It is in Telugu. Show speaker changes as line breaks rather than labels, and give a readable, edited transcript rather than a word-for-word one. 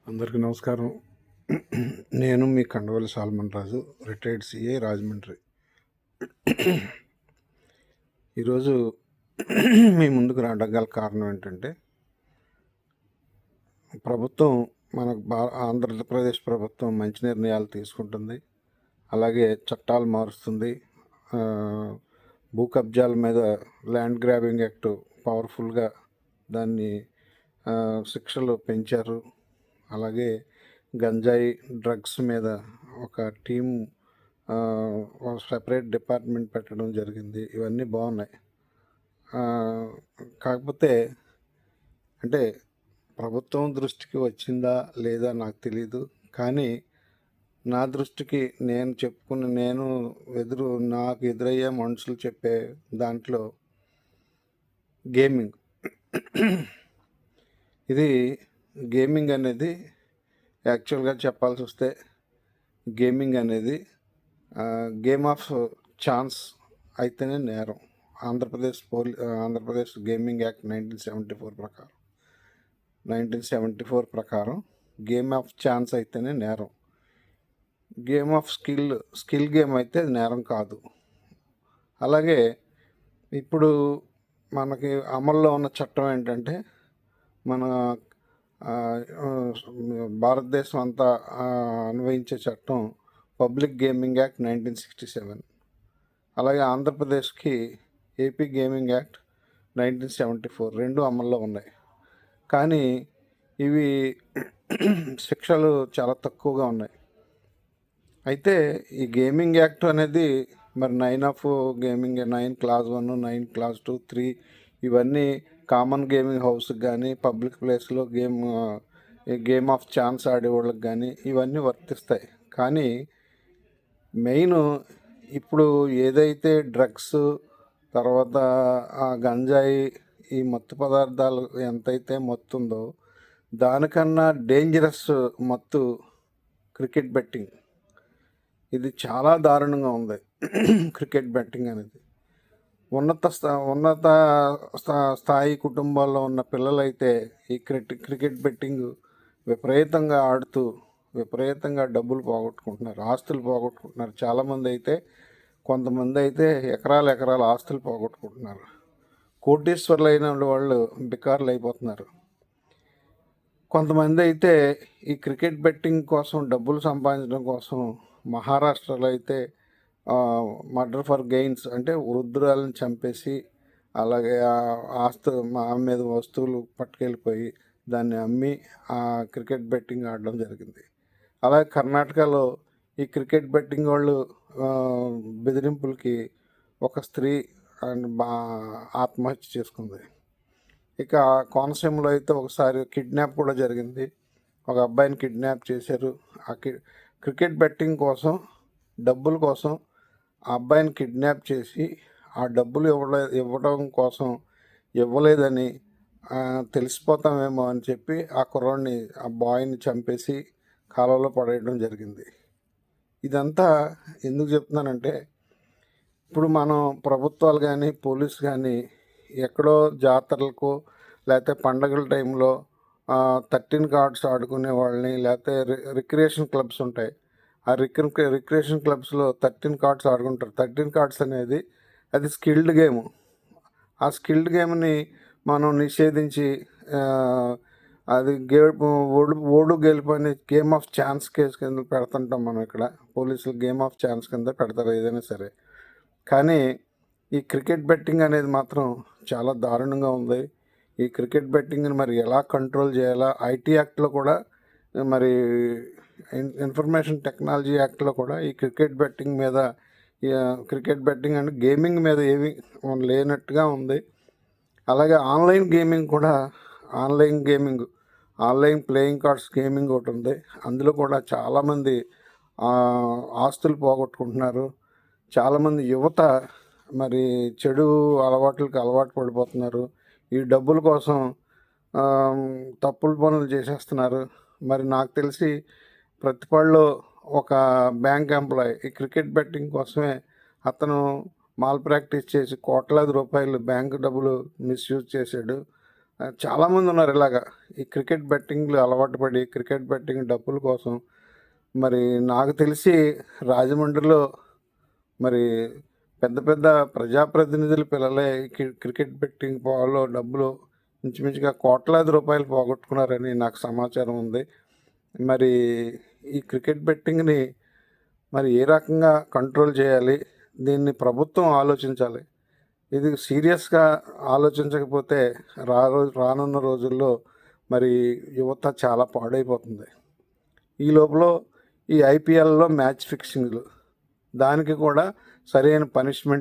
అందరికీ నమస్కారం. నేను మీ కండవల్లి సాల్మన్ రాజు, రిటైర్డ్ సిఐ, రాజమండ్రి. ఈరోజు మీ ముందుకు రావడం గల కారణం ఏంటంటే, ప్రభుత్వం మనకు ఆంధ్రప్రదేశ్ ప్రభుత్వం మంచి నిర్ణయాలు తీసుకుంటుంది, అలాగే చట్టాలు మారుస్తుంది. భూ కబ్జాల మీద ల్యాండ్ గ్రాబింగ్ యాక్ట్ పవర్ఫుల్గా దాన్ని శిక్షలు పెంచారు. అలాగే గంజాయి డ్రగ్స్ మీద ఒక టీం సెపరేట్ డిపార్ట్మెంట్ పెట్టడం జరిగింది. ఇవన్నీ బాగున్నాయి. కాకపోతే అంటే ప్రభుత్వం దృష్టికి వచ్చిందా లేదా నాకు తెలీదు, కానీ నా దృష్టికి నాకు ఎదురయ్యే మనుషులు చెప్పే దాంట్లో గేమింగ్ గేమింగ్ అనేది యాక్చువల్గా చెప్పాల్సి వస్తే గేమింగ్ అనేది గేమ్ ఆఫ్ ఛాన్స్ అయితేనే నేరం. ఆంధ్రప్రదేశ్ గేమింగ్ యాక్ట్ 1974 ప్రకారం గేమ్ ఆఫ్ ఛాన్స్ అయితేనే నేరం. గేమ్ ఆఫ్ స్కిల్ గేమ్ అయితే నేరం కాదు. అలాగే ఇప్పుడు మనకి అమల్లో ఉన్న చట్టం ఏంటంటే, మన భారతదేశం అంతా అన్వయించే చట్టం పబ్లిక్ గేమింగ్ యాక్ట్ 1967. అలాగే ఆంధ్రప్రదేశ్కి ఏపీ గేమింగ్ యాక్ట్ 1974 రెండు అమల్లో ఉన్నాయి. కానీ ఇవి శిక్షలు చాలా తక్కువగా ఉన్నాయి. అయితే ఈ గేమింగ్ యాక్ట్ అనేది మరి 9 క్లాస్ 1, 9 క్లాస్ 2, 3 ఇవన్నీ కామన్ గేమింగ్ హౌస్కి కానీ, పబ్లిక్ ప్లేస్లో గేమ్ ఆఫ్ ఛాన్స్ ఆడేవాళ్ళకి కానీ ఇవన్నీ వర్తిస్తాయి. కానీ మెయిన్ ఇప్పుడు ఏదైతే డ్రగ్స్, తర్వాత గంజాయి, ఈ మత్తు పదార్థాలు ఎంతైతే మత్తు ఉందో దానికన్నా డేంజరస్ మత్తు క్రికెట్ బెట్టింగ్. ఇది చాలా దారుణంగా ఉంది. క్రికెట్ బెట్టింగ్ అనేది ఉన్నత స్థాయి కుటుంబాల్లో ఉన్న పిల్లలైతే ఈ క్రికెట్ బెట్టింగ్ విపరీతంగా ఆడుతూ విపరీతంగా డబ్బులు పోగొట్టుకుంటున్నారు, ఆస్తులు పోగొట్టుకుంటున్నారు. కొంతమంది అయితే ఎకరాల ఆస్తులు పోగొట్టుకుంటున్నారు. కోటీశ్వర్లైన వాళ్ళు బికార్లు అయిపోతున్నారు. కొంతమంది అయితే ఈ క్రికెట్ బెట్టింగ్ కోసం డబ్బులు సంపాదించడం కోసం మహారాష్ట్రలో అయితే మర్డర్ ఫర్ గెయిన్స్ అంటే వృద్ధురాలను చంపేసి, అలాగే ఆమె మీద వస్తువులు పట్టుకెళ్ళిపోయి దాన్ని అమ్మి ఆ క్రికెట్ బెట్టింగ్ ఆడడం జరిగింది. అలాగే కర్ణాటకలో ఈ క్రికెట్ బెట్టింగ్ వాళ్ళు బెదిరింపులకి ఒక స్త్రీ ఆత్మహత్య చేసుకుంది. ఇక కోనసీమలో అయితే ఒకసారి కిడ్నాప్ కూడా జరిగింది. ఒక అబ్బాయిని కిడ్నాప్ చేశారు. ఆ క్రికెట్ బెట్టింగ్ కోసం, డబ్బుల కోసం ఆ అబ్బాయిని కిడ్నాప్ చేసి ఆ డబ్బులు ఇవ్వడం కోసం ఇవ్వలేదని తెలిసిపోతామేమో అని చెప్పి ఆ బాయ్ని చంపేసి కాలువలో పడేయడం జరిగింది. ఇదంతా ఎందుకు చెప్తున్నానంటే, ఇప్పుడు మనం ప్రభుత్వాలు కానీ, పోలీసు కానీ ఎక్కడో జాతరలకు లేకపోతే పండగల టైంలో 13 కార్డ్స్ ఆడుకునే వాళ్ళని, లేకపోతే రిక్రియేషన్ క్లబ్స్ ఉంటాయి. ఆ రిక్రియేషన్ క్లబ్స్లో 13 కార్డ్స్ ఆడుకుంటారు. 13 కార్డ్స్ అనేది అది స్కిల్డ్ గేమ్. ఆ స్కిల్డ్ గేమ్ని మనం నిషేధించి అది ఓడు గెలుపు అని గేమ్ ఆఫ్ ఛాన్స్ కేసు కింద పెడుతుంటాం మనం. ఇక్కడ పోలీసులు గేమ్ ఆఫ్ ఛాన్స్ కింద పెడతారు ఏదైనా సరే. కానీ ఈ క్రికెట్ బెట్టింగ్ అనేది మాత్రం చాలా దారుణంగా ఉంది. ఈ క్రికెట్ బెట్టింగ్ని మరి ఎలా కంట్రోల్ చేయాలా? ఐటీ యాక్ట్లో కూడా, మరి ఇన్ఫర్మేషన్ టెక్నాలజీ యాక్ట్లో కూడా ఈ క్రికెట్ బెట్టింగ్ అండ్ గేమింగ్ మీద ఏమీ లేనట్టుగా ఉంది. అలాగే ఆన్లైన్ ప్లేయింగ్ కార్డ్స్ గేమింగ్ ఒకటి ఉంది. అందులో కూడా చాలామంది ఆస్తులు పోగొట్టుకుంటున్నారు. చాలామంది యువత మరి చెడు అలవాటు పడిపోతున్నారు. ఈ డబ్బుల కోసం తప్పుడు పనులు చేసేస్తున్నారు. మరి నాకు తెలిసి ప్రతిపాడులో ఒక బ్యాంక్ ఎంప్లాయ్ ఈ క్రికెట్ బెట్టింగ్ కోసమే అతను మాల్ ప్రాక్టీస్ చేసి కోట్లాది రూపాయలు బ్యాంకు డబ్బులు మిస్యూజ్ చేశాడు. చాలామంది ఉన్నారు ఇలాగా. ఈ క్రికెట్ బెట్టింగ్‌లు అలవాటు పడి క్రికెట్ బెట్టింగ్ డబ్బుల కోసం మరి నాకు తెలిసి రాజమండ్రిలో మరి పెద్ద పెద్ద ప్రజాప్రతినిధుల పిల్లలే క్రికెట్ బెట్టింగ్ పాలో డబ్బులు ఇంచుమించుగా కోట్లాది రూపాయలు పోగొట్టుకున్నారని నాకు సమాచారం ఉంది. మరి ఈ క్రికెట్ బెట్టింగ్‌ని మరి ఏ రకంగా కంట్రోల్ చేయాలి? దీన్ని ప్రభుత్వం ఆలోచించాలి. ఇది సీరియస్‌గా ఆలోచించకపోతే రానున్న రోజుల్లో మరి యువత చాలా పాడైపోతుంది. ఈ లోపల ఈ ఐపీఎల్‌లో మ్యాచ్ ఫిక్సింగ్‌లు దానికి కూడా సరైన పనిష్మెంట్